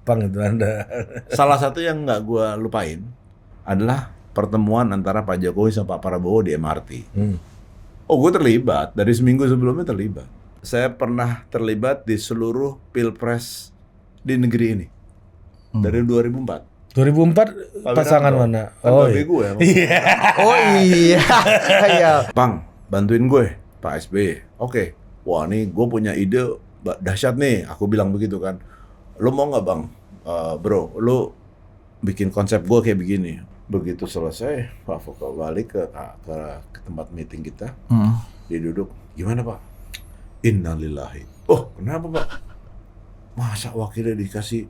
gampang itu Anda. Salah satu yang nggak gue lupain adalah pertemuan antara Pak Jokowi sama Pak Prabowo di MRT. Oh, gue terlibat. Dari seminggu sebelumnya terlibat. Saya pernah terlibat di seluruh pilpres di negeri ini. Dari 2004. 2004 pasangan mana? Oh iya. Gue. Iya. Oh iya. Iya. Bang, bantuin gue, Pak SBY. Oke. Wah, nih gue punya ide dahsyat nih. Aku bilang begitu kan. Lu mau nggak bang? Bro, lu bikin konsep gue kayak begini. Begitu selesai, Pak Foka balik ke tempat meeting kita. Dia duduk. Gimana Pak? Innalillahi. Oh, kenapa Pak? Masa wakilnya dikasih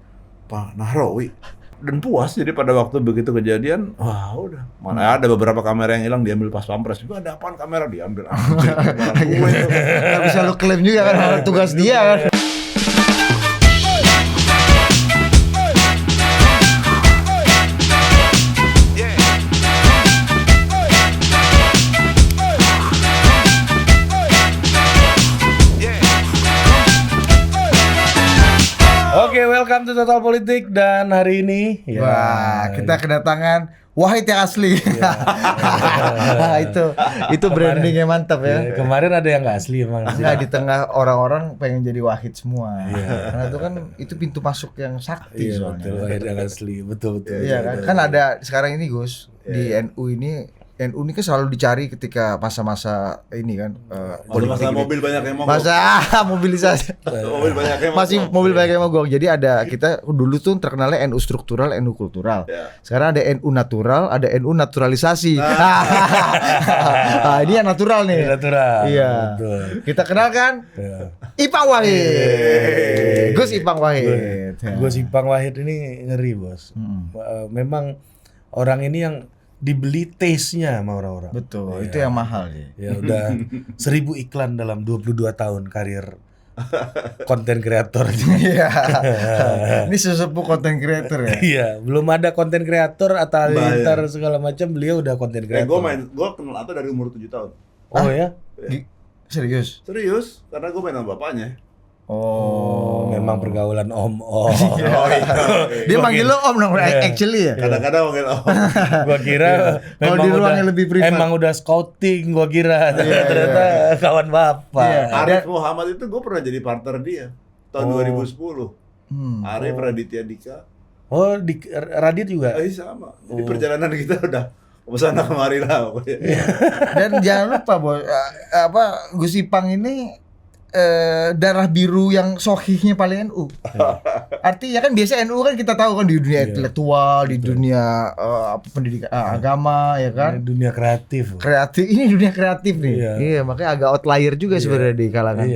Pak Nahrawi? Dan puas, jadi pada waktu begitu kejadian, wah udah. Mana ada beberapa kamera yang hilang diambil pas pampres juga, ada apaan kamera diambil. Nggak bisa lu klaim juga kan, tugas dia kan. Oke, welcome to Total Politik dan hari ini Wah, kita kedatangan Wahid yang asli. itu brandingnya mantap ya. Kemarin ada yang nggak asli emang. Enggak, di tengah orang-orang pengen jadi Wahid semua. Karena itu kan itu pintu masuk yang sakti Iya, soalnya. betul, Wahid yang asli, betul. Iya kan? Kan ada sekarang ini Gus di NU ini. NU ini kan selalu dicari ketika masa-masa ini kan Masa mobil banyak yang mogok. masa mobilisasi. Mobil banyak yang Masih mobil banyak yang mogok. Jadi ada kita dulu tuh terkenalnya NU struktural, NU kultural. Ya. Sekarang ada NU natural, ada NU naturalisasi. Nah, ini yang natural nih. Natural. Iya. Betul. Kita kenalkan Ya. Ipang Wahid. Gus Ipang Wahid. Gus Ipang Wahid ini ngeri, Bos. Memang orang ini yang dibeli taste-nya sama orang-orang. Betul, itu yang mahal sih. Ya udah 1000 iklan dalam 22 tahun karir konten kreator. Iya. Ini sesepuh konten creator ya. Iya, belum ada konten kreator atau halilintar segala macam, beliau udah konten kreator. Gue kenal Ato dari umur 7 tahun. Oh ya? Serius? Serius, karena gue main sama bapaknya. Oh, Memang pergaulan om. Dia manggil lo om dong, actually ya. Kadang-kadang manggil Gua kira Kalau di ruangnya lebih privat. Emang udah scouting gua kira. Ternyata kawan bapak. Iya. Arif Muhammad itu gue pernah jadi partner dia tahun 2010. Arif Raditya Dika. Oh, di Radit juga. Sama. Jadi perjalanan kita udah kesana kemari lah pokoknya. Dan jangan lupa Gus Ipang ini darah biru yang sohihnya paling NU. Artinya kan biasa NU kan kita tahu kan di dunia intelektual, di dunia pendidikan agama ya kan. Dunia kreatif. Kreatif, ini dunia kreatif nih. Iya, makanya agak outlier juga sebenarnya di kalangan.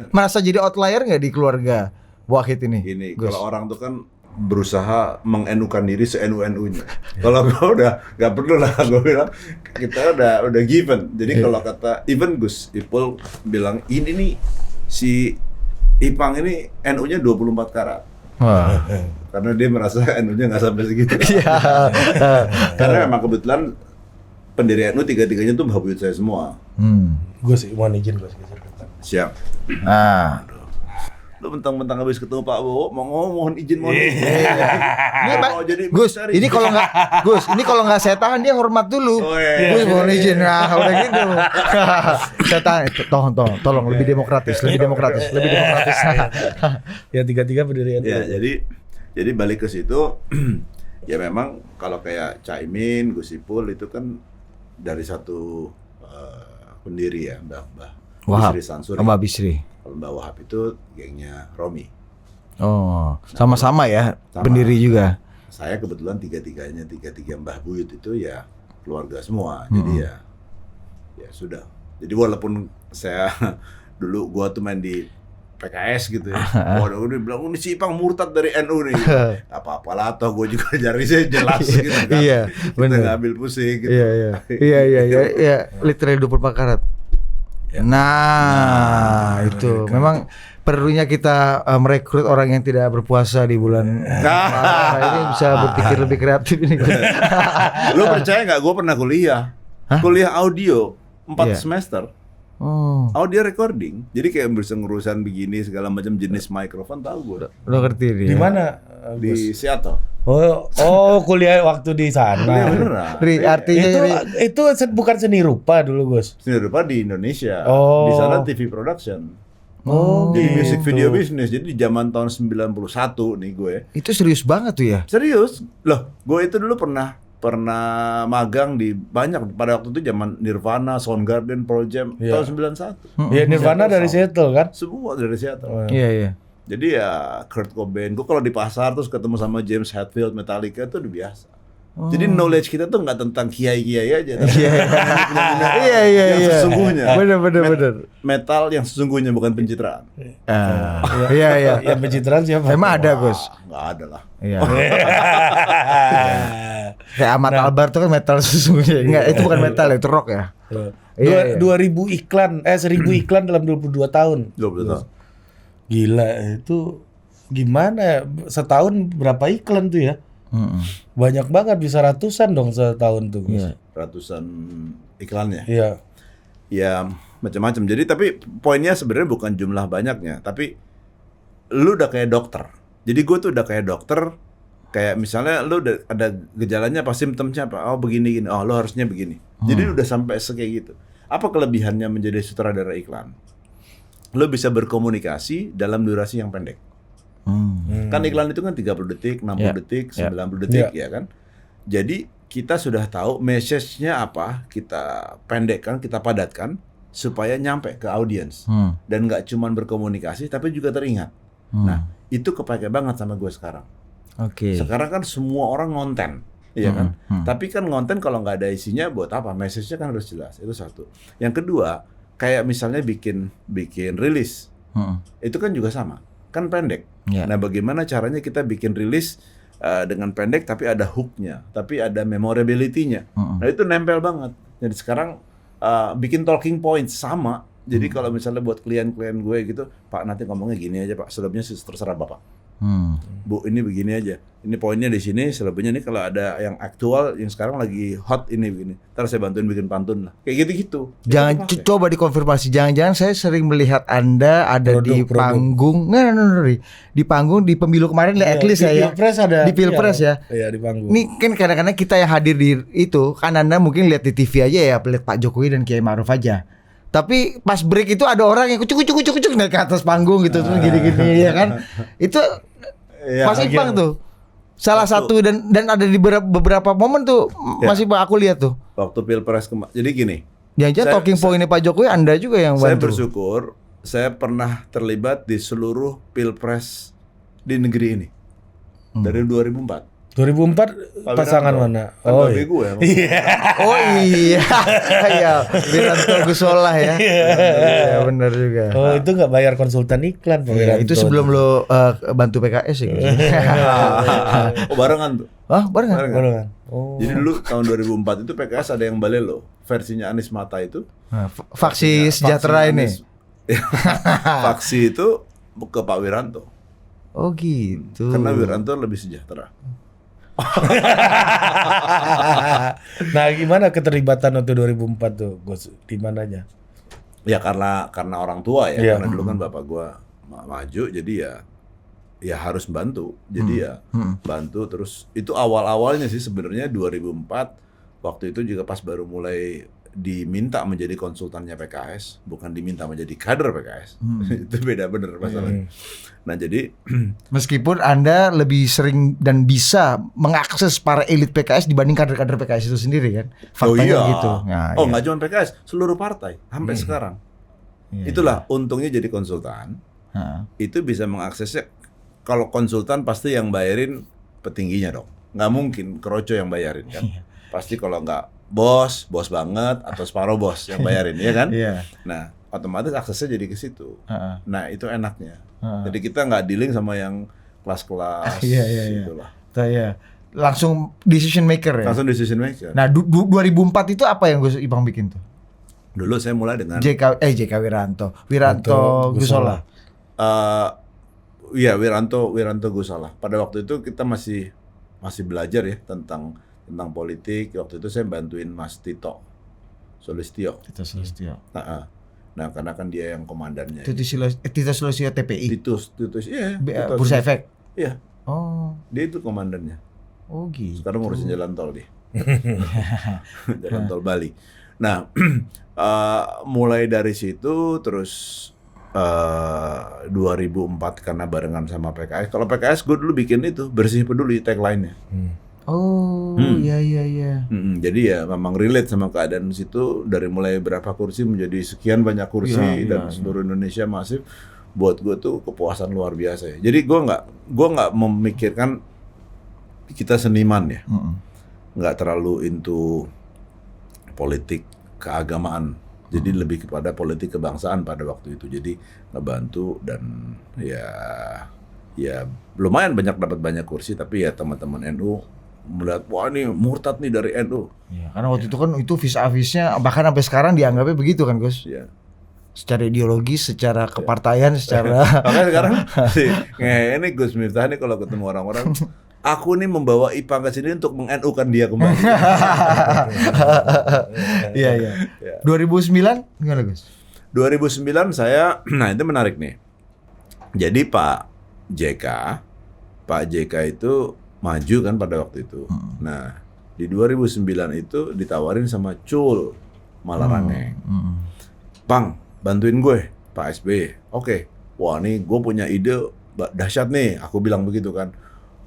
Merasa jadi outlier nggak di keluarga Wahid ini? Gini, kalau orang tuh kan berusaha mengenukan diri se-NU-NU-nya. Kalau gue udah nggak perlu lah, gue bilang kita udah given. Jadi kalau kata even Gus Ipul bilang ini nih si Ipang ini NU-nya 24 karat. Wah. Karena dia merasa NU-nya nggak sampai segitu. Karena memang kebetulan pendiri NU tiga-tiganya tuh Mbah Buyut saya semua. Gus, mohon izin Gus. Siap. Lu mentang-mentang habis ketemu Pak Bowo mohon izin. Ini Gus, ini kalau nggak saya tahan dia hormat dulu. Gus mohon izin. Nah, udah gitu. Saya tahan. Tolong lebih demokratis. Ya tiga-tiga pendirian. Ya, jadi balik ke situ ya memang kalau kayak Caimin, Gus Ipul itu kan dari satu pendiri ya, Mbah Bisri Sansuri. Mbak Bisri. Kalau Mbak Wahab itu gengnya Romi. Oh, sama-sama ya, pendiri juga. Saya kebetulan tiga Mbah Buyut itu ya keluarga semua. Jadi ya sudah. Jadi walaupun saya dulu gua tuh main di PKS gitu ya. Waduh, dia bilang ini si Ipang murtad dari NU nih. Apa-apalah toh gua juga jari saya jelas gitu kan. Iya, benar. Kita ngambil pusing gitu. Iya, literally 24 karat. Nah, itu memang perlunya kita merekrut orang yang tidak berpuasa di bulan ini bisa berpikir lebih kreatif ini. Lu percaya nggak? Gue pernah kuliah audio 4 semester. Audio recording. Jadi kayak urusan begini segala macam jenis mikrofon tahu gue. Lo ngerti dia. Di mana? Di Seattle. Kuliah waktu di sana. Iya beneran. Artinya Itu bukan seni rupa dulu, Gus. Seni rupa di Indonesia. Oh. Di sana TV production. Jadi music video bisnis. Jadi di zaman tahun 91 nih gue. itu serius banget tuh ya. Serius? Loh, gue itu dulu pernah magang di banyak pada waktu itu zaman Nirvana, Soundgarden, Pearl Jam tahun 91. Ya Nirvana dari Seattle kan? Semua dari Seattle. Iya. Jadi ya Kurt Cobain, gue kalau di pasar terus ketemu sama James Hetfield, Metallica itu udah biasa. Jadi knowledge kita tuh nggak tentang kiai-kiai aja, tapi yang sesungguhnya. Bener. Metal yang sesungguhnya bukan pencitraan. Iya. Yang pencitraan siapa? Emang ada, Gus. Nggak ada lah. Iya. Kayak Ahmad Albar tuh kan metal sesungguhnya. Enggak, itu bukan metal, itu rock ya. 2000 iklan, 1000 iklan dalam 22 tahun. 20 tahun. Gila, itu gimana ya? Setahun berapa iklan tuh ya? Banyak banget, bisa ratusan dong setahun tuh. Iya. Ratusan iklannya. Iya. Ya macam-macam. Jadi tapi poinnya sebenarnya bukan jumlah banyaknya, tapi lu udah kayak dokter. Jadi gue tuh udah kayak dokter. Kayak misalnya lu udah ada gejalanya apa, simptomnya apa? Oh begini gini. Oh lu harusnya begini. Jadi udah sampai kayak gitu. Apa kelebihannya menjadi sutradara iklan? Lu bisa berkomunikasi dalam durasi yang pendek. Kan iklan itu kan 30 detik, 60 detik, 90 detik ya kan. Jadi kita sudah tahu message-nya apa, kita pendekkan, kita padatkan supaya nyampe ke audiens. Dan nggak cuman berkomunikasi tapi juga teringat. Nah, itu kepake banget sama gue sekarang. Oke. Sekarang kan semua orang ngonten, iya kan? Tapi kan ngonten kalau nggak ada isinya buat apa? Message-nya kan harus jelas. Itu satu. Yang kedua, kayak misalnya bikin rilis. Itu kan juga sama. Kan pendek. Nah, bagaimana caranya kita bikin rilis dengan pendek tapi ada hook-nya, tapi ada memorability-nya. Nah, itu nempel banget. Jadi sekarang bikin talking point sama. Jadi kalau misalnya buat klien-klien gue gitu, Pak nanti ngomongnya gini aja Pak, selebihnya terserah Bapak. Bu ini begini aja, ini poinnya di sini, selebihnya ini kalau ada yang aktual, yang sekarang lagi hot ini begini, ntar saya bantuin bikin pantun lah, kayak gitu-gitu. Jangan coba dikonfirmasi, jangan-jangan saya sering melihat Anda ada di panggung, di panggung di pemilu kemarin, at least di saya Pilpres ada, di Pilpres ya. Iya di panggung. Ini kan kadang-kadang kita yang hadir di itu, kan Anda mungkin lihat di TV aja ya, lihat Pak Jokowi dan Kiai Ma'ruf aja. Tapi pas break itu ada orang yang kucuk naik ke atas panggung gitu terus gini-gini ya kan. Itu Mas Ipang tuh salah satu dan ada di beberapa momen tuh Mas Ipang aku lihat tuh. Waktu Pilpres jadi gini. Jangan talking point-nya Pak Jokowi Anda juga yang bantu. Saya bersyukur saya pernah terlibat di seluruh Pilpres di negeri ini. Dari 2004. 2004 pasangan mana? Oh iya. Gue, oh iya. Iya, Wiranto Gusola ya. Iya, benar juga. Oh, itu nggak bayar konsultan iklan Pak Wiranto. Itu sebelum lo bantu PKS ya. Oh, barengan tuh. Hah, barengan. Oh. Jadi dulu tahun 2004 itu PKS ada yang balelo, versinya Anies Mata itu. Faksi sejahtera ini. Faksi itu ke Pak Wiranto. Oh gitu. Karena Wiranto lebih sejahtera. Nah, gimana keterlibatan waktu 2004 tuh, Gus? Di mananya? Ya karena orang tua ya. Iya. Karena dulu kan bapak gua maju, jadi ya harus bantu. Jadi bantu terus. Itu awal-awalnya sih sebenarnya 2004. Waktu itu juga pas baru mulai diminta menjadi konsultannya PKS, bukan diminta menjadi kader PKS. Itu beda bener masalahnya. Nah jadi meskipun Anda lebih sering dan bisa mengakses para elit PKS dibanding kader-kader PKS itu sendiri kan, faktanya gitu. Nah, nggak cuma PKS, seluruh partai sampai sekarang. Itulah untungnya jadi konsultan. Itu bisa mengaksesnya. Kalau konsultan pasti yang bayarin petingginya dong. Nggak mungkin keroco yang bayarin kan. Pasti kalau nggak bos banget atau separuh bos yang bayarin ya kan. Nah otomatis aksesnya jadi ke situ. Nah itu enaknya. Jadi kita nggak dealing sama yang kelas-kelas gitulah. Iya. Langsung decision maker ya. Langsung decision maker. Nah 2004 itu apa yang Gus Ipang bikin tuh? Dulu saya mulai dengan JK Wiranto Gusola. Iya Wiranto Gusola. Pada waktu itu kita masih belajar ya tentang politik. Waktu itu saya bantuin Mas Tito Sulistyo. Nah, karena kan dia yang komandannya. Titus Sulistyo TPI. Titus, iya. Bursa Efek. Iya. Oh. Dia itu komandannya. Oh gitu. Sekarang ngurusin jalan tol dia. Jalan tol Bali. Nah, mulai dari situ terus 2004 karena barengan sama PKS. Kalau PKS gue dulu bikin itu bersih peduli tagline-nya. Oh, iya. Jadi ya memang relate sama keadaan di situ, dari mulai berapa kursi menjadi sekian banyak kursi dan seluruh Indonesia masif. Buat gue tuh kepuasan luar biasa ya. Jadi gue nggak memikirkan kita seniman ya, nggak terlalu into politik keagamaan. Jadi lebih kepada politik kebangsaan pada waktu itu. Jadi ngebantu dan ya lumayan dapat banyak kursi, tapi ya teman-teman NU melihat wah ini murtad nih dari NU. Ya, karena waktu itu kan itu vis-a-visnya bahkan sampai sekarang dianggapnya begitu kan Gus. Iya. Secara ideologis, secara kepartaian, secara Makanya sekarang ini Gus Miftah nih kalau ketemu orang-orang, aku nih membawa Ipang ke sini untuk meng-NU-kan dia kembali. Iya. 2009 gimana Gus? 2009 saya, nah itu menarik nih. Jadi Pak JK itu maju kan pada waktu itu. Nah, di 2009 itu ditawarin sama Cul Malarangeng. Bang, bantuin gue, Pak SBY. Oke. Wah, nih gue punya ide dahsyat nih. Aku bilang begitu kan.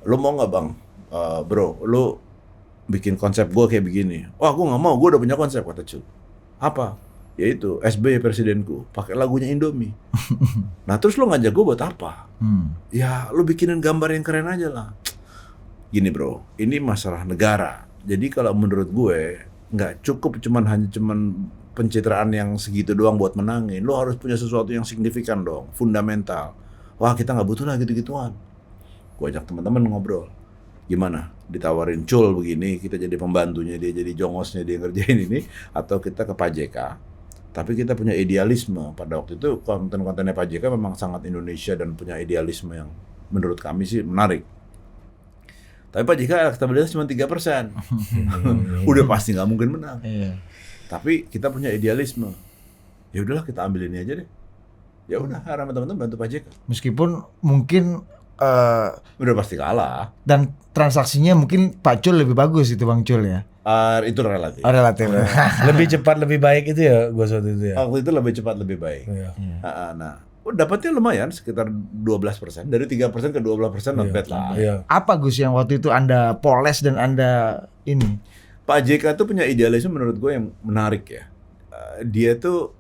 Lo mau nggak Bang? Bro, lo bikin konsep gue kayak begini. Wah, gue nggak mau. Gue udah punya konsep, kata Cul. Apa? Yaitu SBY presidenku. Pakai lagunya Indomie. Nah, terus lo ngajak gue buat apa? Ya, lo bikinin gambar yang keren aja lah. Gini bro, ini masalah negara. Jadi kalau menurut gue nggak cukup hanya pencitraan yang segitu doang buat menangin. Lo harus punya sesuatu yang signifikan dong, fundamental. Wah kita nggak butuh lah gitu-gituan. Gue ajak teman-teman ngobrol. Gimana? Ditawarin Cul begini, kita jadi pembantunya dia, jadi jongosnya dia ngerjain ini, atau kita ke Pak JK. Tapi kita punya idealisme. Pada waktu itu konten-kontennya Pak JK memang sangat Indonesia dan punya idealisme yang menurut kami sih menarik. Tapi Pak JK elektabilitas cuma 3%. Udah pasti nggak mungkin menang. Iya. Tapi kita punya idealisme. Ya udahlah kita ambil ini aja deh. Ya udah, harapan teman-teman bantu Pak JK. Meskipun mungkin Udah pasti kalah. dan transaksinya mungkin Pak Cul lebih bagus itu Bang Cul ya. Itu relatif. Relatif. Lebih cepat lebih baik itu ya gue waktu itu ya. Waktu itu lebih cepat lebih baik. Iya. Nah, dapatnya lumayan sekitar 12%. Dari 3% ke 12% not bad lah. Iya. Apa Gus yang waktu itu Anda poles dan Anda ini? Pak JK tuh punya idealisme menurut gue yang menarik ya. Dia tuh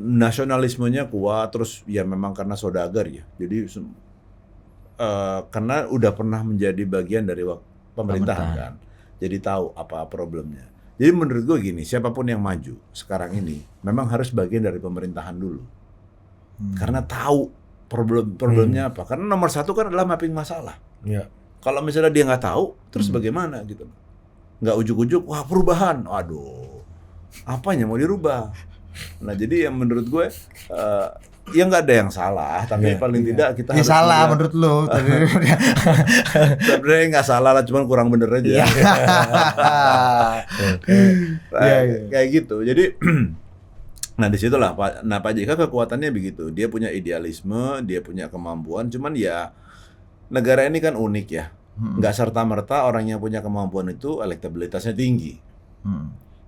nasionalismenya kuat, terus ya memang karena saudagar ya. Jadi karena udah pernah menjadi bagian dari pemerintahan kan. Jadi tahu apa problemnya. Jadi menurut gue gini, siapapun yang maju sekarang ini memang harus bagian dari pemerintahan dulu. Karena tahu problemnya apa. Karena nomor satu kan adalah mapping masalah. Iya. Kalau misalnya dia nggak tahu, terus bagaimana gitu. Nggak ujuk-ujuk, wah perubahan. Aduh, apanya mau dirubah? Nah jadi yang menurut gue, ya nggak ada yang salah. Tapi paling tidak kita harus salah melihat- menurut lo. Sebenarnya nggak salah lah, cuman kurang bener aja. Kayak gitu. Jadi, nah disitulah Pak JK kekuatannya begitu. Dia punya idealisme, dia punya kemampuan. Cuman ya negara ini kan unik ya. Nggak serta-merta orang yang punya kemampuan itu elektabilitasnya tinggi.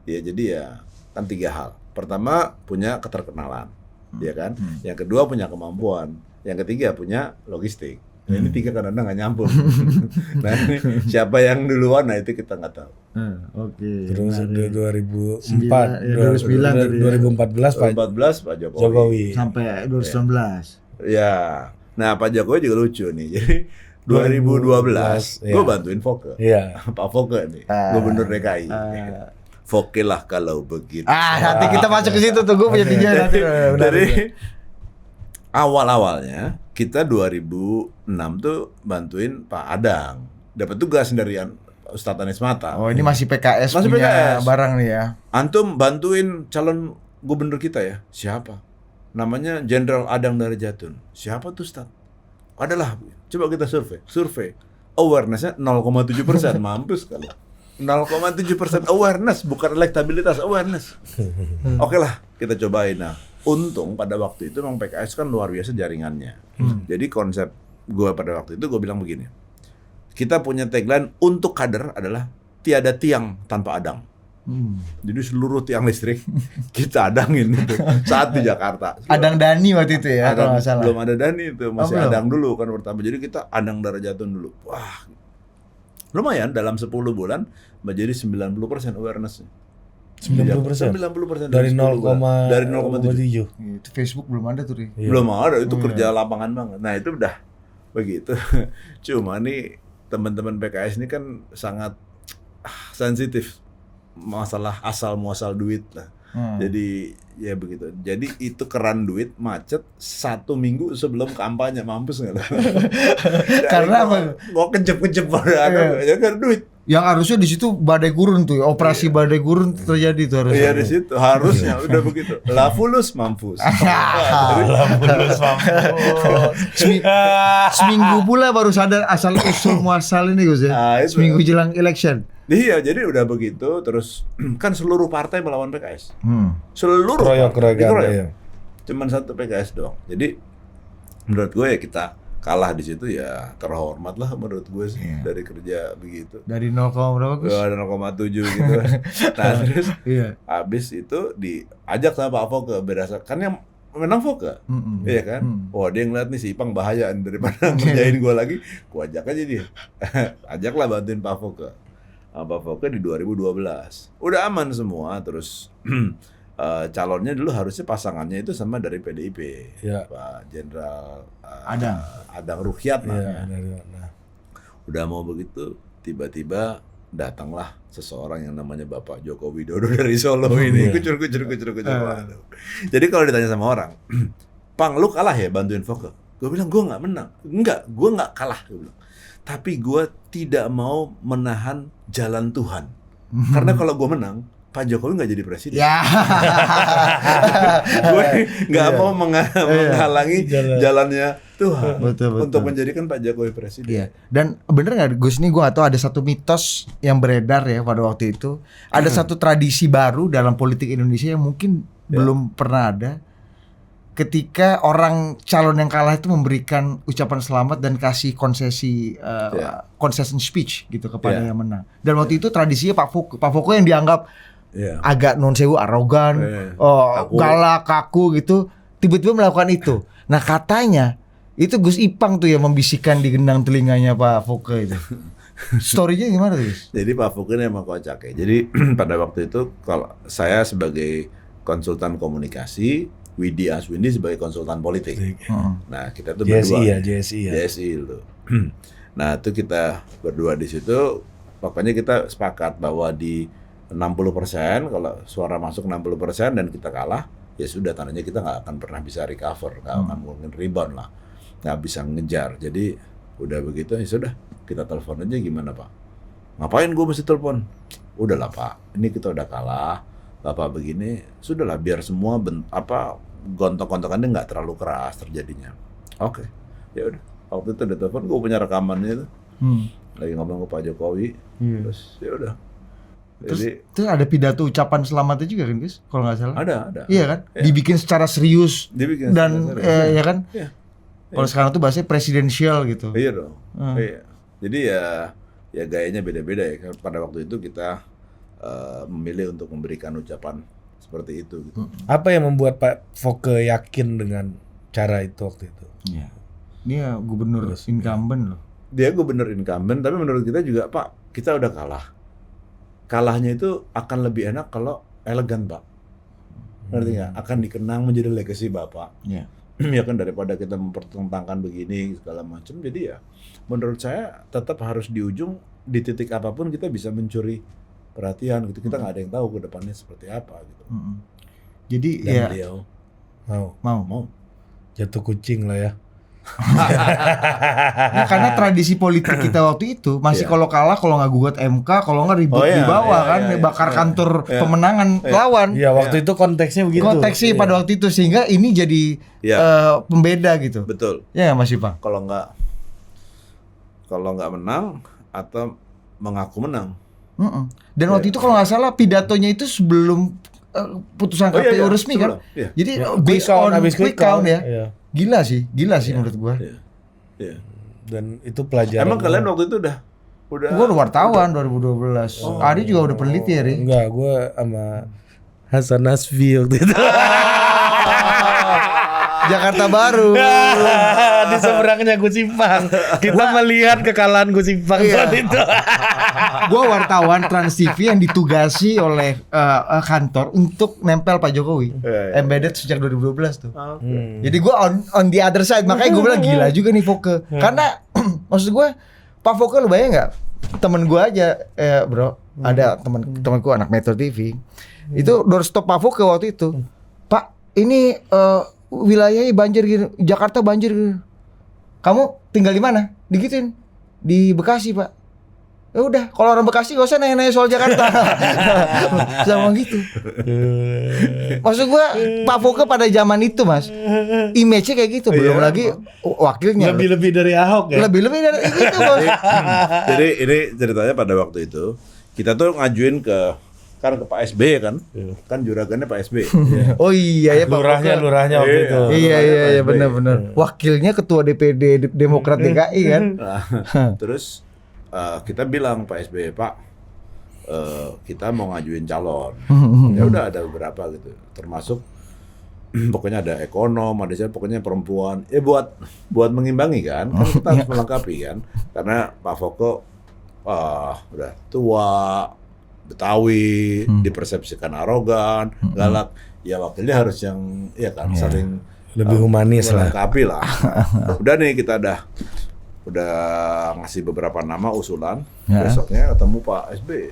Ya jadi ya kan 3 hal. Pertama punya keterkenalan, ya kan. Yang kedua punya kemampuan. Yang ketiga punya logistik. Nah, ini 3 kadang-kadang nggak nyambung. Nah ini siapa yang duluan, nah itu kita nggak tahu. Oke. Terus 2004, 2009 2014 Pak 2014 Pak Jokowi. Jokowi. Sampai 2019. Ya, nah Pak Jokowi juga lucu nih. Jadi 2012 gue bantuin Foke. Iya. Pak Foke nih, Gubernur DKI. Foke lah kalau begitu. Nanti kita masuk ke situ tuh, gue punya 3 nanti. Dari awal-awalnya kita 2006 tuh bantuin Pak Adang. Dapat tugas dari Ustadz Anies Mata. Oh ini masih PKS Masih punya PKS. barang nih ya. Antum bantuin calon gubernur kita ya. Siapa? Namanya Jenderal Adang dari Jatun. Siapa tuh Ustadz? Adalah. Coba kita survei. Awareness-nya 0,7%. Mampus kalau 0,7% awareness, bukan elektabilitas, awareness. Oke lah, kita cobain. Nah, untung pada waktu itu memang PKS kan luar biasa jaringannya. Jadi konsep gue pada waktu itu gue bilang begini, kita punya tagline untuk kader adalah tiada tiang tanpa adang. Jadi seluruh tiang listrik kita adangin itu saat di Jakarta. Adang Dani waktu itu ya, kalau nggak salah. Belum ada Dani itu, masih belum? adang dulu kan pertama. Jadi kita adang Darah Jatun dulu. Wah, lumayan dalam 10 bulan menjadi 90% awareness-nya. 90%? 90% Dari 10 bulan. Dari 0,7. Itu Facebook belum ada tuh, Ri. Iya. Belum ada, itu kerja lapangan banget. Nah itu udah begitu. Cuma nih teman-teman PKS ini kan sangat sensitif masalah asal muasal duit lah. Jadi ya begitu. Jadi itu keran duit macet 1 minggu sebelum kampanye, mampus nggak? Karena apa? Mau kejep-kejep ya kan duit. Yang harusnya di situ badai gurun tuh, operasi badai gurun terjadi tuh harusnya. Iya di situ harusnya udah begitu. Lavulus mampus. Lavulus mampus. Seminggu pula baru sadar asal usul muasal ini Gus ya. Nah, itu. Seminggu jelang election. Iya, jadi udah begitu terus kan seluruh partai melawan PKS. Seluruh Kroyok-kroyokan, dikeroyok. iya. Cuman satu PKS doang. Jadi menurut gue ya kita kalah di situ ya terhormat lah menurut gue sih dari kerja begitu. Dari 0, berapa Gus? Ada 0,7 gitu. Nah terus Iya. habis itu diajak sama Pak Foke berdasarkan yang menang Foke, iya kan? Wah dia ngeliat nih si Ipang bahaya daripada ngerjain gue lagi, gue ajak aja dia. Ajaklah bantuin Pak Foke. Pak Foke di 2012 udah aman semua terus. Calonnya dulu harusnya pasangannya itu sama dari PDIP, Ya. Pak Jenderal Adang Ruhyat Iya, namanya. nah. Udah mau begitu, tiba-tiba datanglah seseorang yang namanya Bapak Joko Widodo dari Solo ini, kucur. Waduh. Jadi kalau ditanya sama orang, Pang lu kalah ya bantuin Foke? Gue bilang gue nggak menang, enggak, gue nggak kalah, gue bilang. Tapi gue tidak mau menahan jalan Tuhan, karena kalau gue menang Pak Jokowi nggak jadi presiden. Ya. Gue nggak mau menghalangi jalannya Tuhan Betul. untuk menjadikan Pak Jokowi presiden. Iya. Dan bener nggak Gus, nih gue atau ada satu mitos yang beredar ya pada waktu itu, ada satu tradisi baru dalam politik Indonesia yang mungkin belum pernah ada. Ketika orang calon yang kalah itu memberikan ucapan selamat dan kasih konsesi concession speech gitu kepada yang menang. Dan waktu itu tradisinya Pak Foke yang dianggap agak non sewu arogan, galak, kaku gitu, tiba-tiba melakukan itu. Nah katanya itu Gus Ipang tuh yang membisikkan di gendang telinganya Pak Foke itu. Story-nya gimana tuh Gus? Jadi Pak Foke ini emang kocak ya. Jadi pada waktu itu kalau saya sebagai konsultan komunikasi, Widi Aswindi sebagai konsultan politik. Nah kita tuh berdua. JSI itu. Nah itu kita berdua di situ. Pokoknya kita sepakat bahwa di 60% kalau suara masuk 60% dan kita kalah, ya sudah tandanya kita nggak akan pernah bisa recover, nggak akan mungkin rebound lah, nggak bisa ngejar. Jadi udah begitu ya sudah kita telepon aja gimana Pak? Ngapain gue mesti telepon? Udahlah Pak, ini kita udah kalah, Bapak begini, sudahlah biar semua gontok-gontokannya nggak terlalu keras terjadinya. Oke, ya udah. Waktu itu udah telepon, gue punya rekamannya itu, lagi ngomong ke Pak Jokowi, terus ya udah. Terus ada pidato ucapan selamatnya juga kan Gus? Kalau nggak salah. Ada. Iya kan? Ya. Dibikin secara serius. Dan ya kan? Iya. Kalau sekarang tuh bahasanya presidensial gitu. Iya dong. Iya. Jadi ya gayanya beda-beda ya. Pada waktu itu kita memilih untuk memberikan ucapan seperti itu gitu. Apa yang membuat Pak Foke yakin dengan cara itu waktu itu? Iya. Dia gubernur incumbent loh. Dia gubernur incumbent, tapi menurut kita juga Pak, kita udah kalah. Kalahnya itu akan lebih enak kalau elegan Pak. Ngerti nggak? Akan dikenang menjadi legacy Bapak. Iya. Ya kan daripada kita mempertentangkan begini segala macam. Jadi ya menurut saya tetap harus di ujung, di titik apapun kita bisa mencuri perhatian gitu. Kita nggak ada yang tahu ke depannya seperti apa gitu. Jadi Dan ya beliau mau jatuh kucing lah ya. Nah, karena tradisi politik kita waktu itu masih kalau kalah, kalau nggak gugat MK, kalau nggak ribut di bawah bakar kantor pemenangan lawan. Iya, waktu itu konteksnya begitu. Konteksnya pada waktu itu sehingga ini jadi pembeda gitu. Betul. Ya nggak Mas Ipang? Kalau nggak menang atau mengaku menang. Dan waktu itu kalau nggak salah pidatonya itu sebelum putusan Oh, iya, KPU iya, resmi kan. sebelum, iya. Jadi Ya, based on habis quick count ya. Iya. Gila sih menurut gua. Iya. Dan itu pelajaran. Emang kalian waktu itu udah Gua udah wartawan 2012. Adi juga udah peneliti ya, Ri. Enggak, gue sama Hasan Nasfi waktu itu. Jakarta Baru. Di seberangnya Gusipang. Kita melihat kekalahan Gusipang saat itu. Gua wartawan Trans TV yang ditugasi oleh kantor untuk nempel Pak Jokowi. Iya. Embedded sejak 2012 tuh. Oke. Jadi gua on the other side, makanya gue bilang gila juga nih Foke. Karena maksud gue Pak Foke lu bayang nggak? Temen gue aja, bro, ada temanku anak Metro TV. Itu doorstop Pak Foke waktu itu. Pak, ini wilayahnya banjir gini, Jakarta banjir gini. Kamu tinggal di mana? Digituin. Di Bekasi, Pak. Ya udah, kalau orang Bekasi gak usah nanya-nanya soal Jakarta. Sama gitu. Maksud gua Pak Foke pada zaman itu, Mas, image-nya kayak gitu, belum lagi wakilnya. Lebih dari Ahok ya. Lebih dari itu, Bos. Jadi ini ceritanya pada waktu itu kita tuh ngajuin ke Pak SBY kan. Kan juragannya Pak SBY. Oh iya ya Pak Foke. Lurahnya waktu itu. Iya benar. Wakilnya ketua DPD Demokrat DKI kan. Terus kita bilang Pak SBY, Pak, kita mau ngajuin calon. Ya udah ada beberapa gitu. Termasuk pokoknya ada ekonom, ada siapa, pokoknya perempuan. Buat mengimbangi kan. Kan kita harus melengkapi kan. Karena Pak Foke udah tua, Betawi, dipersepsikan arogan, galak. Ya wakilnya harus yang saling lebih humanis lah. Melengkapi lah. Udah nih kita udah ngasih beberapa nama usulan. Besoknya ketemu Pak SBY.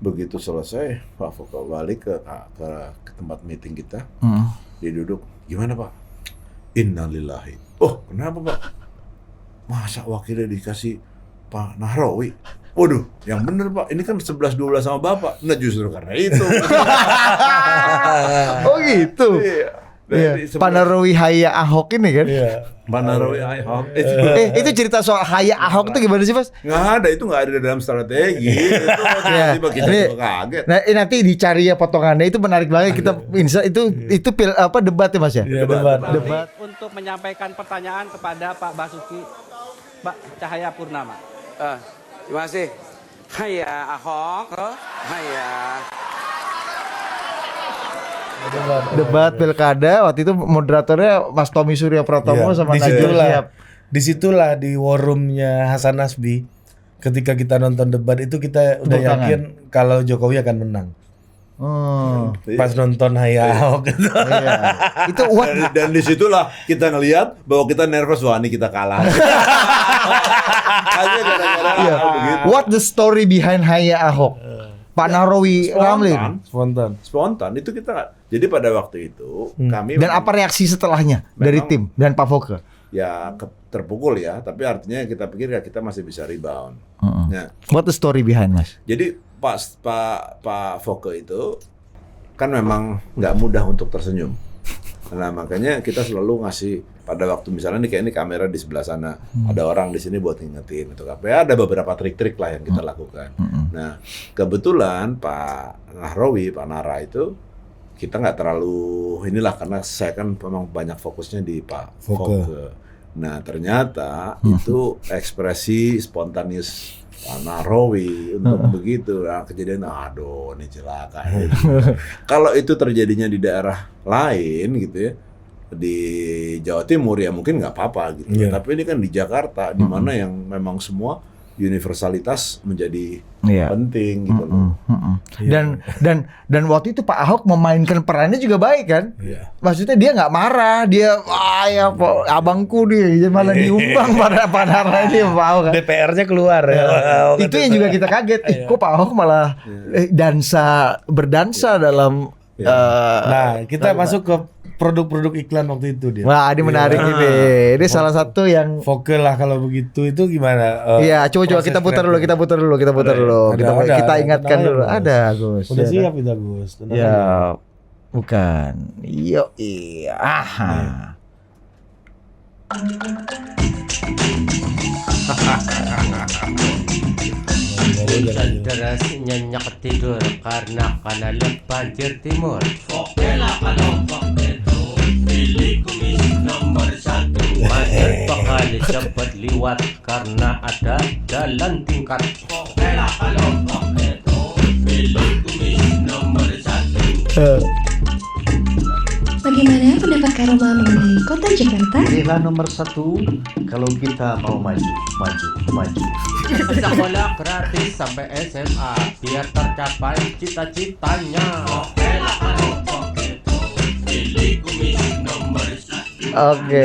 Begitu selesai, Pak Foke balik ke tempat meeting kita. Dia duduk, gimana Pak? Innalillahi. Oh, kenapa Pak? Masa wakilnya dikasih Pak Nahrawi? Waduh, yang bener Pak, ini kan 11-12 sama Bapak. Nah justru karena itu. Oh gitu. Iya. Pak Nahrawi Haya Ahok ini kan? Iya. Pak Nahrawi Ahok. Itu cerita soal Haya Ahok itu gimana sih, Mas? Nggak ada dalam strategi. Itu tiba-tiba kita juga kaget. Nah, nanti dicari ya potongannya, itu menarik banget kita itu debat ya Mas ya? Iya, debat. Untuk menyampaikan pertanyaan kepada Pak Basuki Cahaya Purnama. Terima kasih. Haya Ahok, haya. Debat pilkada waktu itu moderatornya Mas Tommy Surya Pratomo sama Najwa Shihab. Disitulah di war roomnya Hasan Nasbi. Ketika kita nonton debat itu kita udah yakin kalau Jokowi akan menang. Pas nonton Haya Ahok gitu. Iya. Itu Dan disitulah kita ngelihat bahwa kita nervous, wah ini kita kalah. Hanya gara-gara begitu. What the story behind Haya Ahok? Pak Nahrawi Ramli. Spontan itu kita nggak. Jadi pada waktu itu kami Dan apa reaksi setelahnya dari tim dan Pak Foke? ya terpukul ya, tapi artinya kita pikir ya kita masih bisa rebound. Nah, What the story behind, Mas? jadi Pak Foke itu kan memang nggak mudah untuk tersenyum. Nah makanya kita selalu ngasih pada waktu misalnya nih kayak ini kamera di sebelah sana, ada orang di sini buat ngingetin atau apa ya, ada beberapa trik-trik lah yang kita lakukan. Nah kebetulan Pak Nahra itu kita nggak terlalu inilah karena saya kan memang banyak fokusnya di Pak Foke. Nah ternyata itu ekspresi spontanius Pak Nahrawi untuk begitu, nah, kejadian aduh ini celaka. Kalau itu terjadinya di daerah lain gitu ya, di Jawa Timur ya mungkin nggak apa-apa gitu. Tapi ini kan di Jakarta di mana yang memang semua universalitas menjadi penting gitu loh. Dan waktu itu Pak Ahok memainkan perannya juga baik kan? Maksudnya dia nggak marah, dia ya abangku dia malah diumbang pada Pak Nahra ini Pak Ahok kan? DPR-nya keluar ya. Itu yang juga kita kaget. Kok Pak Ahok malah berdansa dalam nah, kita masuk ke produk-produk iklan waktu itu dia. Wah, ini menarik ini. Ini salah satu yang Foke lah kalau begitu itu gimana? Iya, coba kita putar dulu. Kita ingatkan dulu. Ada, Gus. Udah siap itu, Gus. Ya, bukan. Yo, iya. Aha. deras nyenyak tidur karena kanalnya banjir timur. Macet bakal cepat liwat karena ada jalan tingkat. Bagaimana pendapat Kak Roma mengenai kota Jakarta? Pilihlah nomor 1 kalau kita mau maju. Sekolah gratis sampai SMA biar tercapai cita-citanya. Oke,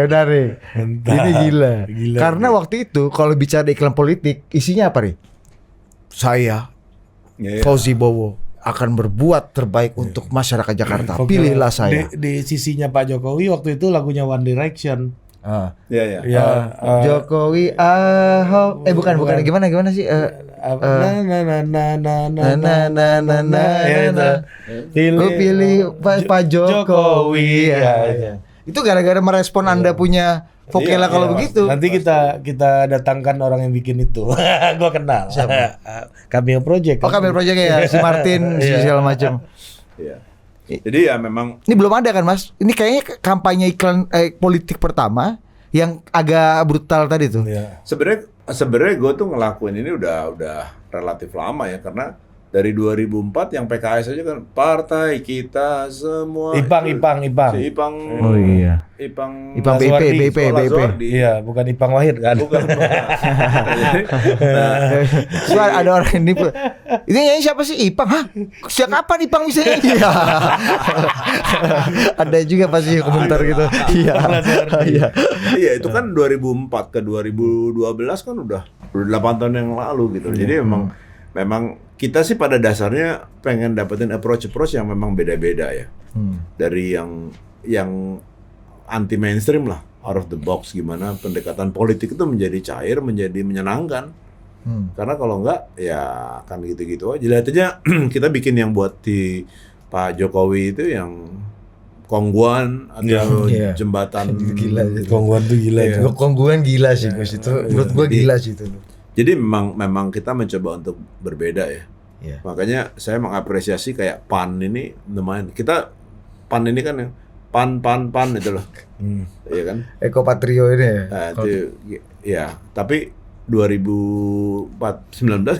udah nih. Mantap. Ini gila. Gila. Karena waktu itu kalau bicara iklan politik, isinya apa nih? Saya, Iya. Fauzi Bowo, akan berbuat terbaik untuk masyarakat Jakarta. Oke, Pilihlah saya. Di sisinya Pak Jokowi waktu itu lagunya One Direction. Iya. Ya, Jokowi, Ahok, bukan gimana sih? Gue pilih Pak Jokowi. Ya. Itu gara-gara merespon Anda punya vokela kalau begitu. Nanti kita datangkan orang yang bikin itu. Gua kenal. Siapa? Cameo Project. Oh, Cameo Project ya, si Martin, si segala macam. Iya. Jadi ya memang Ini belum ada kan, Mas? Ini kayaknya kampanye iklan politik pertama yang agak brutal tadi tuh. Iya. sebenarnya gue tuh ngelakuin ini udah relatif lama ya, karena dari 2004 yang PKS aja kan partai kita semua Ipang. Si Ipang. Oh iya. Ipang BP. Iya, bukan Ipang Wahid kan. Bukan. So, ada orang ini nyanyi siapa sih? Ipang? Hah? Sejak kapan Ipang bisa nyanyi? Iya. Ada juga pasti komentar gitu. Iya. Iya, itu kan 2004 ke 2012 kan udah 8 tahun yang lalu gitu. Jadi memang kita sih pada dasarnya pengen dapetin approach yang memang beda-beda ya. Dari yang anti mainstream lah, out of the box, gimana pendekatan politik itu menjadi cair, menjadi menyenangkan. Karena kalau enggak ya kan gitu-gitu aja. Lihat aja kita bikin yang buat di Pak Jokowi itu yang Kongguan atau jembatan Gila. Kongguan tuh gila itu. Kongguan gila sih Gus itu. Menurut gua gila sih itu. Jadi memang kita mencoba untuk berbeda ya. Iya. Makanya saya mengapresiasi kayak PAN ini lumayan. Kita PAN ini kan yang PAN itu loh. Iya kan? Eko Patrio ini ya. Nah, itu ya, tapi 2019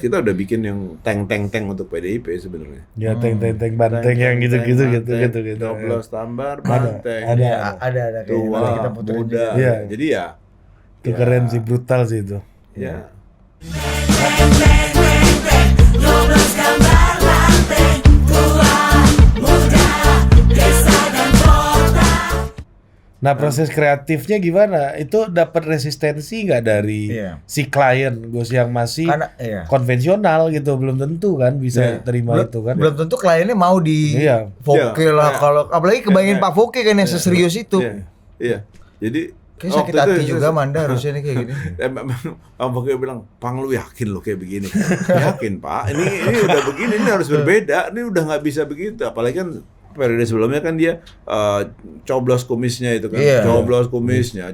kita udah bikin yang tank untuk PDIP sebenarnya. Ya tank banteng yang gitu. Doblos tambar banteng. Ada Tua, kita puterin muda. juga. Iya. Jadi ya Itu keren sih, brutal sih itu. ya. Nah, proses kreatifnya gimana? Itu dapat resistensi nggak dari si klien Gus yang masih konvensional gitu? Belum tentu kan bisa terima itu kan? Belum tentu kliennya mau di Voke lah kalau apalagi kebayangin Pak Voke kan yang seserius itu. Iya. Jadi kayak sakit hati juga Manda harusnya nih kayak gini. Pak Voke bilang, "Pang, lu yakin lo kayak begini?" Yakin, Pak. Ini udah begini, ini harus berbeda. Ini udah nggak bisa begitu. Apalagi kan periode sebelumnya kan dia coblos kumisnya itu kan. Coblos kumisnya,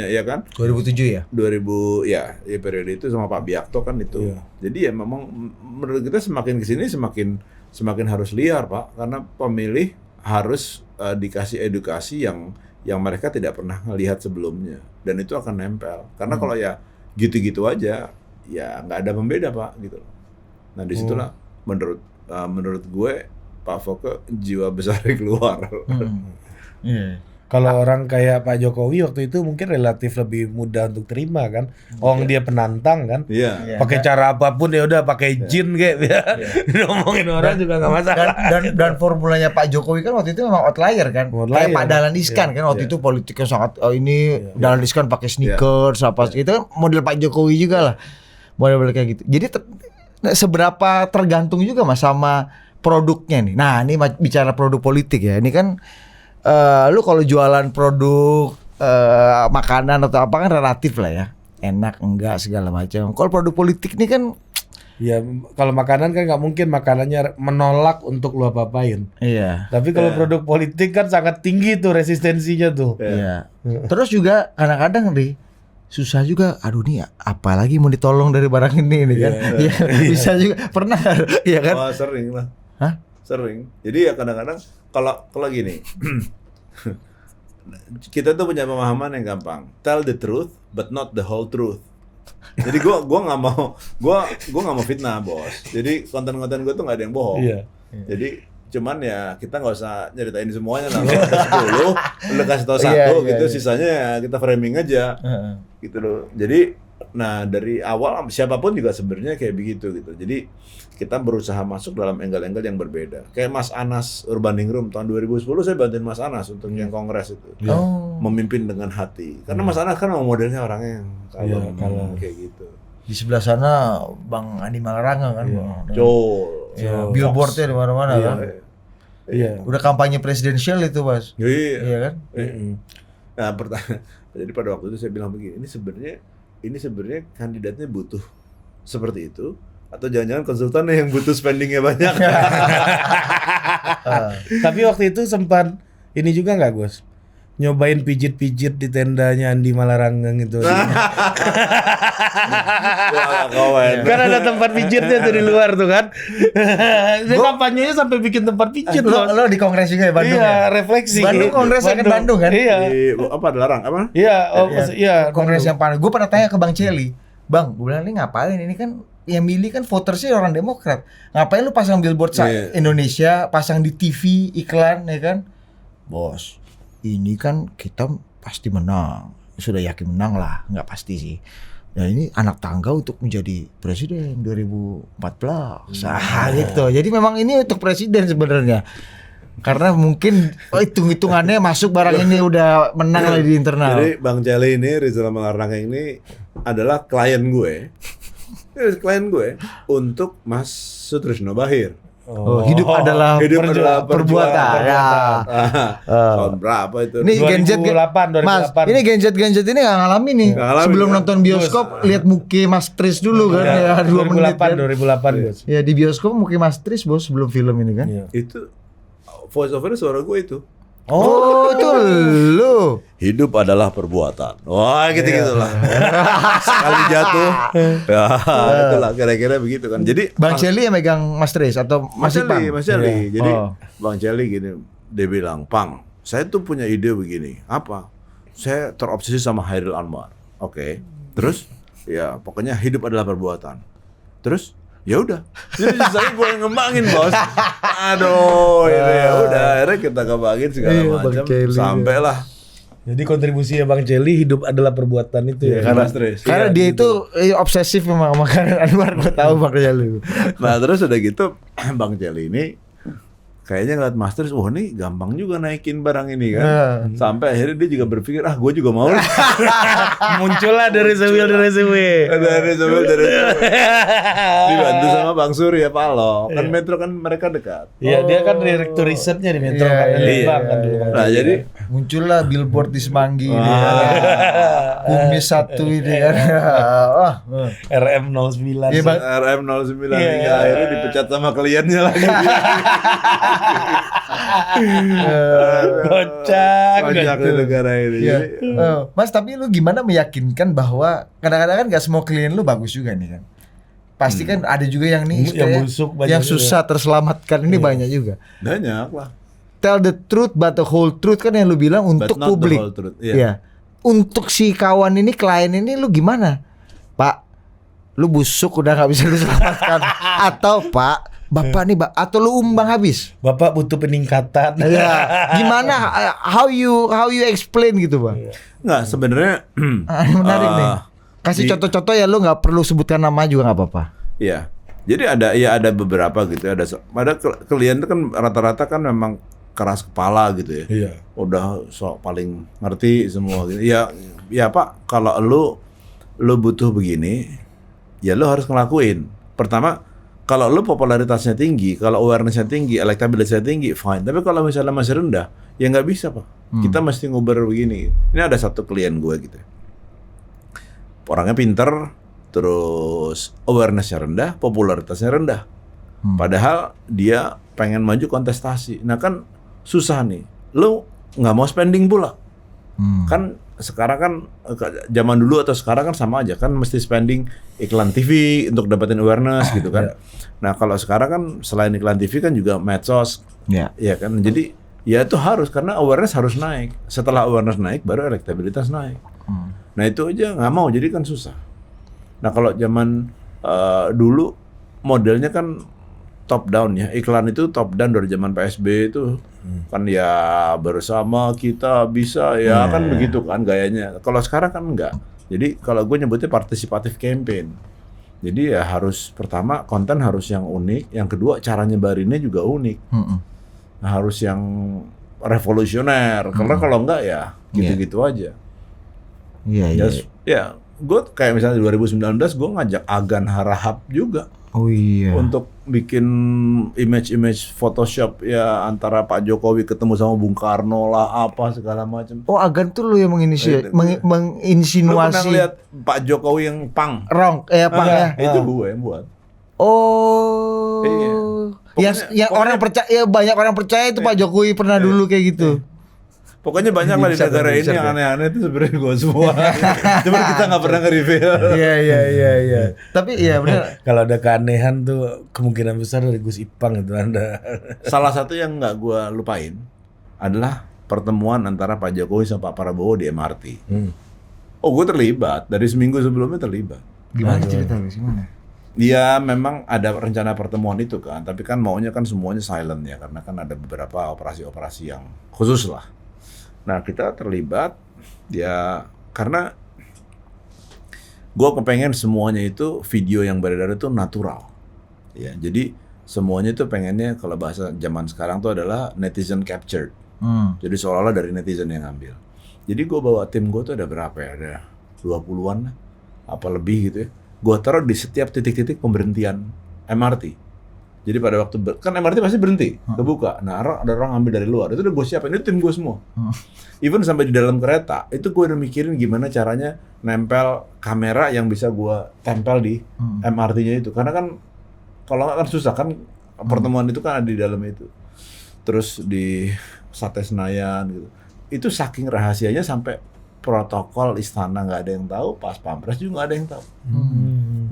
ya kan? 2007 ya? 2000 ya periode itu sama Pak Biakto kan itu. Jadi ya memang menurut kita semakin kesini semakin harus liar, Pak, karena pemilih harus dikasih edukasi yang mereka tidak pernah melihat sebelumnya, dan itu akan nempel. Karena kalau ya gitu-gitu aja, ya nggak ada pembeda, Pak, gitu. Nah disitulah menurut gue Pak Foke jiwa besarnya keluar. Kalau orang kayak Pak Jokowi waktu itu mungkin relatif lebih mudah untuk terima kan. Dia penantang kan. Pakai cara apapun ya udah pakai jin kayak ngomongin orang juga nggak masalah. Dan formulanya Pak Jokowi kan waktu itu memang outlier kan. Kayak Pak Dahlan Iskan kan waktu itu politiknya sangat Dahlan Iskan pakai sneakers apa itu kan model Pak Jokowi juga lah. Model kayak gitu. Jadi seberapa tergantung juga Mas sama produknya nih. Nah, ini bicara produk politik ya. Ini kan lu kalau jualan produk makanan atau apa kan relatif lah ya. Enak enggak segala macam. Kalau produk politik ini kan ya kalau makanan kan nggak mungkin makanannya menolak untuk lu apa-apain. Iya. Tapi kalau produk politik kan sangat tinggi tuh resistensinya tuh. Iya. Terus juga kadang-kadang nih susah juga. Aduh nih apalagi mau ditolong dari barang ini kan. Iya, bisa juga. Pernah ya kan? Wah, sering lah. Hah? Sering. Jadi ya kadang-kadang kalau gini. Kita tuh punya pemahaman yang gampang. Tell the truth but not the whole truth. Jadi gua nggak mau fitnah, Bos. Jadi konten-konten gua tuh nggak ada yang bohong. Iya. Jadi cuman ya kita nggak usah nyeritain semuanya lah. Kalau ada 10, lu kasih tau 1 gitu, sisanya ya kita framing aja. Gitu loh. Jadi nah dari awal siapapun juga sebenarnya kayak begitu gitu. Jadi kita berusaha masuk dalam angle-angle yang berbeda. Kayak Mas Anas Urbaningrum tahun 2010 saya bantuin Mas Anas untuk yang kongres itu. Memimpin dengan hati. Karena Mas Anas kan modelnya orangnya yang kalem kayak gitu. Di sebelah sana Bang Andi Malarangeng kan. Billboardnya di mana-mana kan. Iya. Udah kampanye presidensial itu, Mas. Iya kan? Nah, jadi pada waktu itu saya bilang begini, ini sebenarnya kandidatnya butuh seperti itu atau jangan-jangan konsultannya yang butuh spendingnya banyak. Tapi waktu itu sempat ini juga nggak, Gus? Nyobain pijit-pijit di tendanya Andi Malarangeng itu. Kan ada tempat pijitnya tuh di luar tuh kan. Dia kampanyenya sampai bikin tempat pijit loh. Lo di kongres juga ya Bandung? Iya, ya? refleksi. Bandung kongresnya kan Bandung kan? Iya. Apa dilarang apa? Iya, iya. Kongres yang paling. Gue pernah tanya ke Bang Celi, Bang, gue bilang ini ngapain? Ini kan yang milih kan votersnya orang Demokrat. Ngapain lu pasang billboard Indonesia, pasang di TV iklan ya kan? Bos, ini kan kita pasti menang. Sudah yakin menang lah, nggak pasti sih. Nah ini anak tangga untuk menjadi presiden 2014. Gitu. Jadi memang ini untuk presiden sebenarnya. Karena mungkin hitung-hitungannya masuk barang ini udah menang lagi di internal. Jadi Bang Celi ini, Rizal Malarangeng ini adalah klien gue. Klien gue untuk Mas Sutrisno Bahir. Hidup adalah perbuatan. Ya. Tahun berapa itu? Ini Genjet 2008. Mas, ini Genjet ini nggak ngalamin nih. Sebelum nonton bioskop lihat muka Mas Tris dulu kan ya 2 menit. 2008 Bos. Ya di bioskop muka Mas Tris Bos sebelum film ini kan. Itu voice over suara gue itu. Oh, itu lu. Hidup adalah perbuatan. Wah, gitu-gitulah. Sekali jatuh. Ya, itulah kira-kira begitu kan. Jadi Bang Celi yang megang Mas Tris atau Mas Ipang? Mas Celi. Jadi Bang Celi gini, dia bilang, "Pang, saya tuh punya ide begini." Apa? Saya terobsesi sama Hairil Anwar. Oke. Terus ya pokoknya hidup adalah perbuatan. Terus ya udah, jadi saya gue yang ngembangin Bos. Aduh, ini ya udah akhirnya kita kembangin segala macam sampailah. Jadi kontribusinya Bang Celi hidup adalah perbuatan itu ya. Karena dia itu obsesif memang sama Hairil Anwar, gue tahu Bang Celi. Nah terus udah gitu Bang Celi ini kayaknya ngeliat Mas Tris, wah ini gampang juga naikin barang ini kan. Sampai akhirnya dia juga berpikir, gue juga mau. Muncullah dari Sewil. Dibantu sama Bang Surya Paloh. Kan Metro kan mereka dekat. Iya, dia kan direktur risetnya di Metro kan. Nah, jadi muncullah billboard di Semanggi. Kumis 1 ini kan. RM09. RM09 akhirnya dipecat sama kliennya lagi. Kocak di negara ini. Ya. Mas, tapi lu gimana meyakinkan bahwa kadang-kadang kan gak semua klien lu bagus juga nih kan? Pasti kan ada juga yang nih yang busuk, yang susah terselamatkan ini banyak juga. Banyak lah. Tell the truth but the whole truth kan yang lu bilang untuk publik. Iya. Untuk si kawan ini, klien ini lu gimana? Pak, lu busuk udah gak bisa diselamatkan. Atau Pak, Bapak nih, atau lu umbang habis. Bapak butuh peningkatan. Ya, gimana? How you explain gitu, Bang? Nggak, sebenarnya menarik nih. Kasih contoh-contoh ya, lu nggak perlu sebutkan nama juga nggak apa-apa. Iya. Jadi ada beberapa gitu. Ada klien itu kan rata-rata kan memang keras kepala gitu ya. Iya. Udah paling ngerti semua gitu. Ya Pak, kalau lu butuh begini, ya lu harus ngelakuin. Pertama, kalau lu popularitasnya tinggi, kalau awarenessnya tinggi, elektabilitasnya tinggi, fine. Tapi kalau misalnya masih rendah, ya nggak bisa Pak. Kita mesti nguber begini. Ini ada satu klien gue gitu. Orangnya pinter, terus awarenessnya rendah, popularitasnya rendah. Padahal dia pengen maju kontestasi. Nah kan susah nih. Lu nggak mau spending pula. Kan sekarang kan zaman dulu atau sekarang kan sama aja kan, mesti spending iklan TV untuk dapetin awareness gitu kan. Nah kalau sekarang kan selain iklan TV kan juga medsos, ya kan. Jadi ya itu harus, karena awareness harus naik. Setelah awareness naik baru elektabilitas naik. Nah itu aja nggak mau, jadi kan susah. Nah kalau zaman dulu modelnya kan top down ya, iklan itu top down dari zaman PSB itu kan ya bersama kita bisa ya kan begitu kan gayanya. Kalau sekarang kan enggak. Jadi kalau gue nyebutnya participative campaign. Jadi ya harus pertama konten harus yang unik, yang kedua cara nyebarinnya juga unik. Nah, harus yang revolusioner. Karena kalau enggak ya gitu-gitu aja. Ya, gue kayak misalnya 2019 gue ngajak Agan Harahap juga. Untuk bikin image Photoshop ya antara Pak Jokowi ketemu sama Bung Karno lah apa segala macam. Oh, Agan tuh lu yang menginisiasi, menginsinuasi. Lu pernah lihat Pak Jokowi yang pang? Pang ya. Itu gue yang buat. Oh. Iya. Yang orang percaya, ya banyak orang percaya itu Pak Jokowi pernah dulu kayak gitu. Pokoknya banyak lah di negara ini yang aneh-aneh itu sebenarnya gue semua. Cuma kita nggak pernah nge-reveal. Iya. Tapi iya benar. Kalau ada keanehan tuh kemungkinan besar dari Gus Ipang itu Anda. Salah satu yang nggak gue lupain adalah pertemuan antara Pak Jokowi sama Pak Prabowo di MRT. Oh, gue terlibat dari seminggu sebelumnya terlibat. Gimana ceritanya? Gimana? Dia memang ada rencana pertemuan itu kan, tapi kan maunya kan semuanya silent ya, karena kan ada beberapa operasi-operasi yang khusus lah. Nah kita terlibat ya karena gue kepengen semuanya itu video yang beredar itu natural ya, jadi semuanya itu pengennya kalau bahasa zaman sekarang tuh adalah netizen captured. Jadi seolah-olah dari netizen yang ngambil. Jadi gue bawa tim gue tuh ada berapa ya, ada 20-an apa lebih gitu ya, gue taruh di setiap titik-titik pemberhentian MRT. Jadi pada waktu kan MRT pasti berhenti, kebuka. Nah ada orang ambil dari luar, itu udah gue siapin, itu tim gue semua. Even sampai di dalam kereta, itu gue udah mikirin gimana caranya nempel kamera yang bisa gue tempel di MRT-nya itu. Karena kan kalau nggak kan susah kan, pertemuan itu kan ada di dalam itu. Terus di Sate Senayan gitu. Itu saking rahasianya sampai protokol istana nggak ada yang tahu, pas pampres juga nggak ada yang tahu.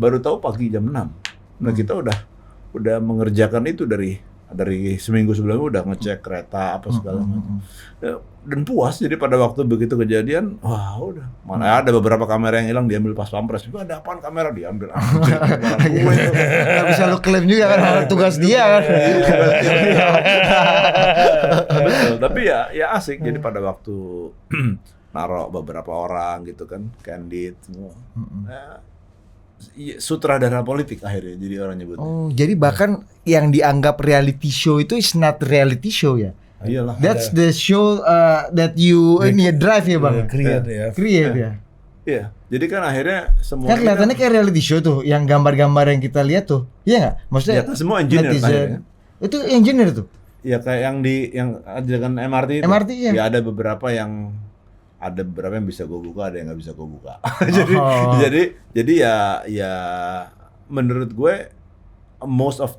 Baru tahu pagi jam 6. Nah kita udah mengerjakan itu dari seminggu sebelumnya, udah ngecek kereta apa segala macam. Dan puas, jadi pada waktu begitu kejadian, wah udah. Mana ada beberapa kamera yang hilang diambil pas pampres. Juga ada apaan kamera diambil. Nggak bisa lu klaim juga kan, tugas dia kan. Betul, tapi ya asik. Jadi pada waktu naruh beberapa orang gitu kan, candid semua. Sutradara politik akhirnya jadi orang nyebutnya. Oh, jadi bahkan yang dianggap reality show itu is not reality show ya? Iyalah. That's the show that you ini drive ya bang? Create ya. Create ya. Iya. Jadi kan akhirnya semua. Kan kelihatannya kayak reality show tuh, yang gambar-gambar yang kita lihat tuh, iya nggak? Maksudnya ya, semua engineer akhirnya. Itu engineer tuh? Ya kayak yang dengan MRT itu. MRT ya. Ya ada beberapa yang bisa gue buka, ada yang nggak bisa gue buka. jadi ya menurut gue most of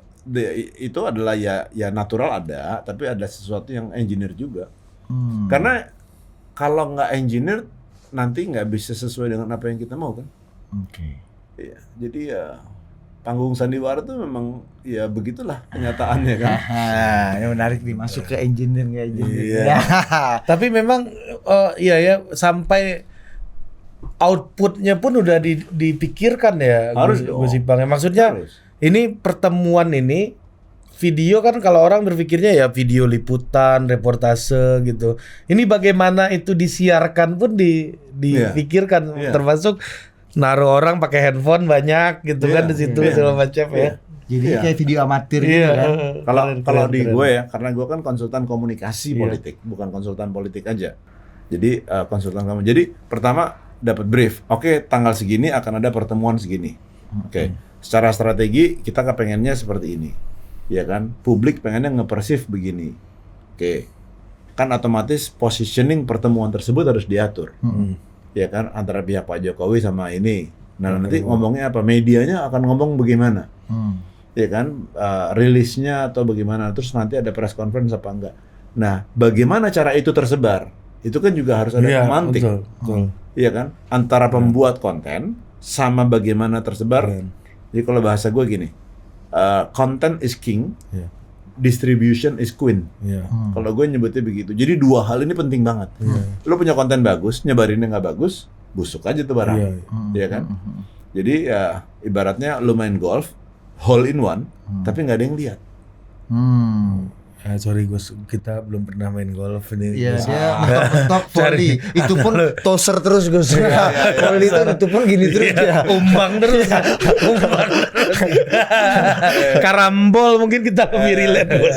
itu adalah ya natural ada, tapi ada sesuatu yang engineer juga. Karena kalau nggak engineer nanti nggak bisa sesuai dengan apa yang kita mau kan. Iya, jadi ya panggung sandiwara tuh memang ya begitulah kenyataannya kan. Yang menarik nih, masuk ke engineer kayak engineer. Iya. Tapi memang ya sampai outputnya pun udah dipikirkan ya. Harus Gus Ipang. Maksudnya ini pertemuan ini video kan, kalau orang berpikirnya ya video liputan, reportase gitu. Ini bagaimana itu disiarkan pun dipikirkan, termasuk naruh orang pakai handphone banyak gitu kan di situ segala macam ya. Jadi kayak video amatir gitu kan. Kalau di gue ya, karena gue kan konsultan komunikasi politik, bukan konsultan politik aja. Jadi konsultan kamu. Jadi pertama dapat brief. Oke, tanggal segini akan ada pertemuan segini. Oke. Secara strategi kita kepengennya seperti ini. Ya kan? Publik pengennya nge-perceive begini. Oke. Kan otomatis positioning pertemuan tersebut harus diatur. Ya kan, antara pihak Pak Jokowi sama ini. Nah nanti ngomongnya apa? Medianya akan ngomong bagaimana? Ya kan, rilisnya atau bagaimana? Terus nanti ada press conference apa enggak? Nah, bagaimana cara itu tersebar? itu kan juga harus ada pemantik. Betul. Iya kan? Antara pembuat konten sama bagaimana tersebar. Jadi kalau bahasa gue gini, content is king, distribution is queen. Kalau gue nyebutnya begitu. Jadi dua hal ini penting banget. Lo punya konten bagus, nyebarinnya nggak bagus, busuk aja tuh barang. Iya kan? Jadi ya ibaratnya lo main golf, hole in one, tapi nggak ada yang lihat. Sorry Gus, kita belum pernah main golf ini. Iya, dia mentok volley. Itu pun toser terus Gus. Volley itu pun gini terus ya. Umbang terus. Karambol mungkin kita lebih relate Gus.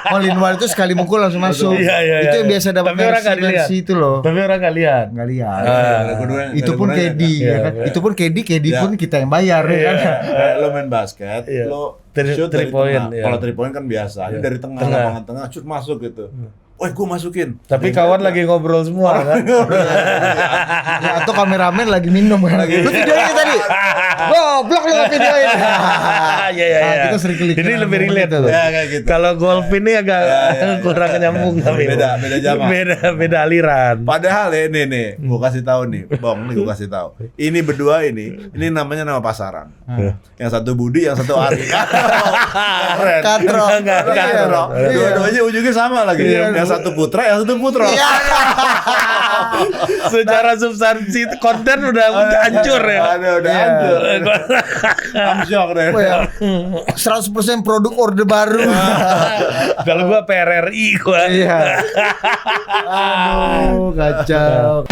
All in one itu sekali mukul langsung masuk. Iya. Itu yang biasa dapat versi itu loh. Tapi orang nggak lihat. Itu pun KD ya kan. Itu pun KD pun kita yang bayar ya kan. Lo main basket, lo shoot dari tengah. Kalau 3 point kan biasa. Ini dari tengah, lapangan tengah, shoot masuk gitu. Wah, gue masukin. Tapi kawan lagi ngobrol semua kan. Ya, atau kameramen lagi minum kan. Lu videoin tadi. Goblok lu videoin. Iya. Kita sering klik. Ini lebih relate tuh. Ya kayak gitu. Kalau golf ini agak kurang nyambung tapi. Beda zaman. Beda aliran. Padahal ya nih, gue kasih tahu nih, Bong, gue kasih tahu. Ini berdua ini namanya nama pasaran. Yang satu Budi, yang satu Ari. Keren. Katro. Dua-duanya ujungnya sama lagi. Yang satu Putra, yang satu Putro. Secara substansi konten udah hancur ya. Udah hancur. Amsyok deh. 100% produk orde baru. Kalau gua PRRI gua. Iya. Aduh, kacau.